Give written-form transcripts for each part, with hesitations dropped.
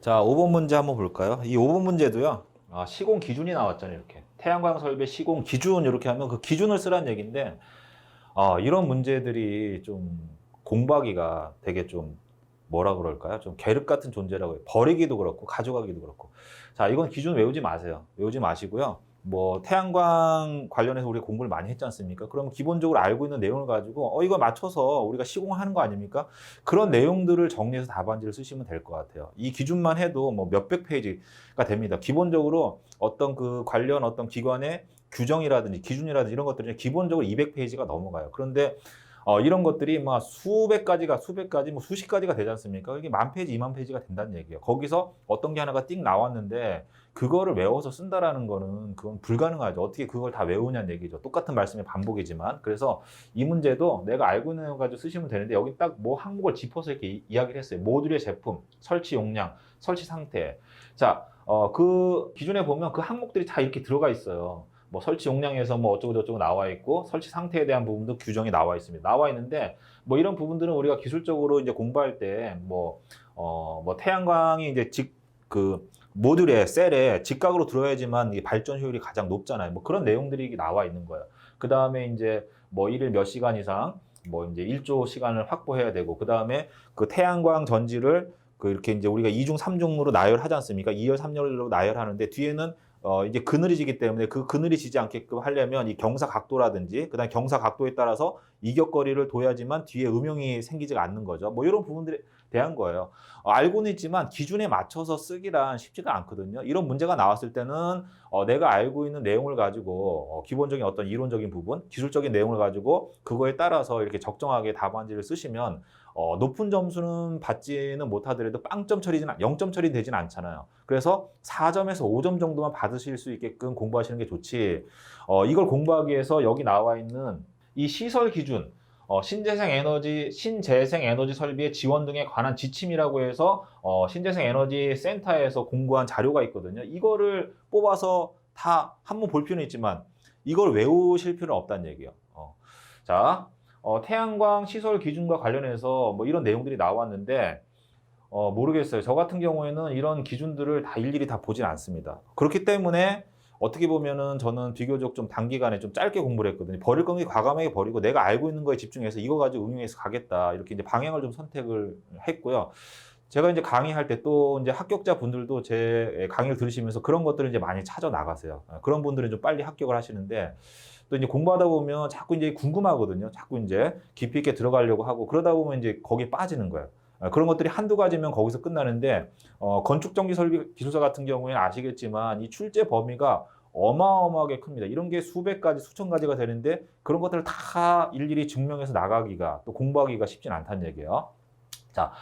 자, 5번 문제 한번 볼까요? 이 5번 문제도요. 시공 기준이 나왔잖아요, 이렇게. 태양광 설비 시공 기준 이렇게 하면 그 기준을 쓰라는 얘기인데, 이런 문제들이 좀 공부하기가 되게 좀 뭐라 그럴까요? 좀 계륵 같은 존재라고 해요. 버리기도 그렇고 가져가기도 그렇고. 자, 이건 기준 외우지 마세요. 외우지 마시고요. 뭐 태양광 관련해서 우리가 공부를 많이 했지 않습니까? 그러면 기본적으로 알고 있는 내용을 가지고 이거 맞춰서 우리가 시공하는 거 아닙니까? 그런 내용들을 정리해서 답안지를 쓰시면 될 것 같아요. 이 기준만 해도 뭐 몇백 페이지가 됩니다. 기본적으로 어떤 그 관련 어떤 기관의 규정이라든지 기준이라든지 이런 것들이 기본적으로 200페이지가 넘어가요. 그런데 이런 것들이 막 수백 가지, 뭐 수십 가지가 되지 않습니까? 이게 만 페이지, 2만 페이지가 된다는 얘기예요. 거기서 어떤 게 하나가 띵 나왔는데 그거를 외워서 쓴다라는 거는 그건 불가능하죠. 어떻게 그걸 다 외우냐는 얘기죠. 똑같은 말씀의 반복이지만. 그래서 이 문제도 내가 알고 있는 거 가지고 쓰시면 되는데 여기 딱 뭐 항목을 짚어서 이렇게 이야기를 했어요. 모듈의 제품, 설치 용량, 설치 상태. 자, 그 기준에 보면 그 항목들이 다 이렇게 들어가 있어요. 뭐 설치 용량에서 뭐 어쩌고 저쩌고 나와 있고 설치 상태에 대한 부분도 규정이 나와 있습니다. 나와 있는데 뭐 이런 부분들은 우리가 기술적으로 이제 공부할 때 뭐 태양광이 이제 그 모듈에 셀에 직각으로 들어야지만 이 발전 효율이 가장 높잖아요. 뭐 그런 내용들이 나와 있는 거예요. 그 다음에 이제 뭐 일일 몇 시간 이상 뭐 이제 1조 시간을 확보해야 되고 그 다음에 그 태양광 전지를 그 이렇게 이제 우리가 2중, 3중으로 나열하지 않습니까? 2열, 3열로 나열하는데 뒤에는 이제 그늘이 지기 때문에 그 그늘이 지지 않게끔 하려면 이 경사 각도라든지 그다음 경사 각도에 따라서 이격거리를 둬야지만 뒤에 음영이 생기지가 않는 거죠. 뭐 이런 부분들에 대한 거예요. 알고는 있지만 기준에 맞춰서 쓰기란 쉽지가 않거든요. 이런 문제가 나왔을 때는 내가 알고 있는 내용을 가지고 기본적인 어떤 이론적인 부분, 기술적인 내용을 가지고 그거에 따라서 이렇게 적정하게 답안지를 쓰시면 높은 점수는 받지는 못하더라도 빵점 처리는 0점 처리되진 않잖아요. 그래서 4점에서 5점 정도만 받으실 수 있게끔 공부하시는 게 좋지. 이걸 공부하기 위해서 여기 나와 있는 이 시설 기준, 신재생 에너지 설비의 지원 등에 관한 지침이라고 해서 신재생 에너지 센터에서 공부한 자료가 있거든요. 이거를 뽑아서 다 한번 볼 필요는 있지만 이걸 외우실 필요는 없다는 얘기예요. 자, 태양광 시설 기준과 관련해서 뭐 이런 내용들이 나왔는데 모르겠어요. 저 같은 경우에는 이런 기준들을 다 일일이 다 보진 않습니다. 그렇기 때문에 어떻게 보면은 저는 비교적 좀 단기간에 좀 짧게 공부를 했거든요. 버릴 건 과감하게 버리고 내가 알고 있는 거에 집중해서 이거 가지고 응용해서 가겠다. 이렇게 이제 방향을 좀 선택을 했고요. 제가 이제 강의할 때 또 이제 합격자 분들도 제 강의를 들으시면서 그런 것들을 이제 많이 찾아 나가세요. 그런 분들은 좀 빨리 합격을 하시는데 또 이제 공부하다 보면 자꾸 이제 궁금하거든요. 자꾸 이제 깊이 있게 들어가려고 하고 그러다 보면 이제 거기에 빠지는 거예요. 그런 것들이 한두 가지면 거기서 끝나는데 건축전기 설비 기술사 같은 경우에는 아시겠지만 이 출제 범위가 어마어마하게 큽니다. 이런 게 수백 가지, 수천 가지가 되는데 그런 것들을 다 일일이 증명해서 나가기가 또 공부하기가 쉽진 않다는 얘기예요. 자,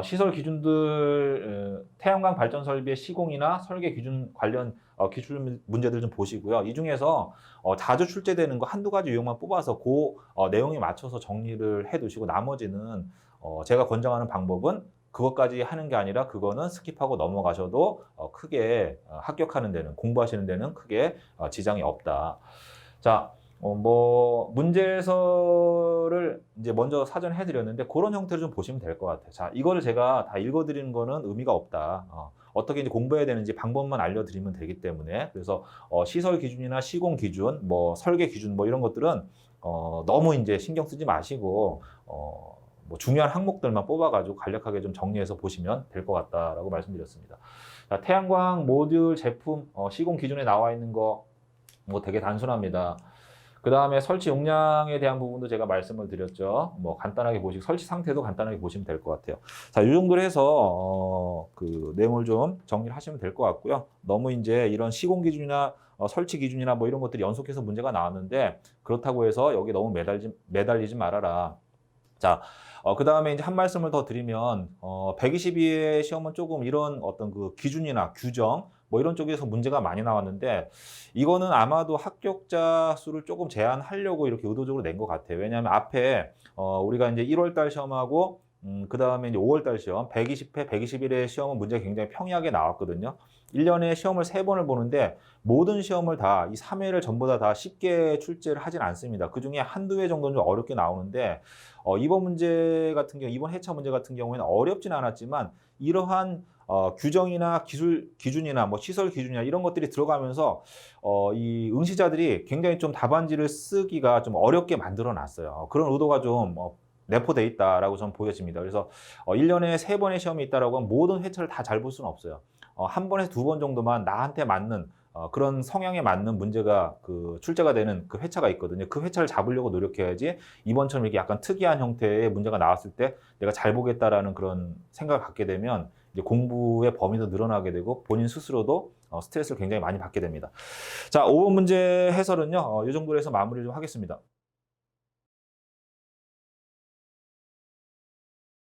시설 기준들, 태양광 발전 설비의 시공이나 설계 기준 관련 기출 문제들 좀 보시고요. 이 중에서 자주 출제되는 거 한두 가지 유형만 뽑아서 그 내용에 맞춰서 정리를 해 두시고 나머지는 제가 권장하는 방법은 그것까지 하는 게 아니라 그거는 스킵하고 넘어가셔도 크게 합격하는 데는 공부하시는 데는 크게 지장이 없다. 자, 뭐 문제서를 이제 먼저 사전에 해드렸는데 그런 형태로 좀 보시면 될 것 같아요. 자, 이거를 제가 다 읽어드리는 거는 의미가 없다. 어떻게 이제 공부해야 되는지 방법만 알려드리면 되기 때문에 그래서 시설 기준이나 시공 기준, 뭐 설계 기준 뭐 이런 것들은 너무 이제 신경 쓰지 마시고 뭐 중요한 항목들만 뽑아가지고 간략하게 좀 정리해서 보시면 될 것 같다라고 말씀드렸습니다. 자, 태양광 모듈 제품 시공 기준에 나와 있는 거 뭐 되게 단순합니다. 그 다음에 설치 용량에 대한 부분도 제가 말씀을 드렸죠. 뭐 간단하게 보시고 설치 상태도 간단하게 보시면 될 것 같아요. 자, 이 정도로 해서 그 내용을 좀 정리를 하시면 될 것 같고요. 너무 이제 이런 시공 기준이나 설치 기준이나 뭐 이런 것들이 연속해서 문제가 나왔는데 그렇다고 해서 여기 너무 매달리지 말아라. 자, 그 다음에 이제 한 말씀을 더 드리면, 122의 시험은 조금 이런 어떤 그 기준이나 규정, 뭐 이런 쪽에서 문제가 많이 나왔는데, 이거는 아마도 합격자 수를 조금 제한하려고 이렇게 의도적으로 낸 것 같아요. 왜냐하면 앞에, 우리가 이제 1월달 시험하고, 그 다음에 이제 5월달 시험, 120회, 121회 시험은 문제가 굉장히 평이하게 나왔거든요. 1년에 시험을 3번을 보는데 모든 시험을 다 이 3회를 전부 다 쉽게 출제를 하진 않습니다. 그중에 한두 회 정도는 좀 어렵게 나오는데 이번 문제 같은 경우 이번 회차 문제 같은 경우에는 어렵진 않았지만 이러한 규정이나 기술 기준이나 뭐 시설 기준이나 이런 것들이 들어가면서 이 응시자들이 굉장히 좀 답안지를 쓰기가 좀 어렵게 만들어 놨어요. 그런 의도가 좀 내포돼 있다라고 저는 보여집니다. 그래서 1년에 3번의 시험이 있다라고 하면 모든 회차를 다 잘 볼 수는 없어요. 한 번에서 2번 정도만 나한테 맞는 그런 성향에 맞는 문제가 그 출제가 되는 그 회차가 있거든요. 그 회차를 잡으려고 노력해야지 이번처럼 이렇게 약간 특이한 형태의 문제가 나왔을 때 내가 잘 보겠다라는 그런 생각을 갖게 되면 이제 공부의 범위도 늘어나게 되고 본인 스스로도 스트레스를 굉장히 많이 받게 됩니다. 자, 5번 문제 해설은요, 이 정도로 해서 마무리를 좀 하겠습니다.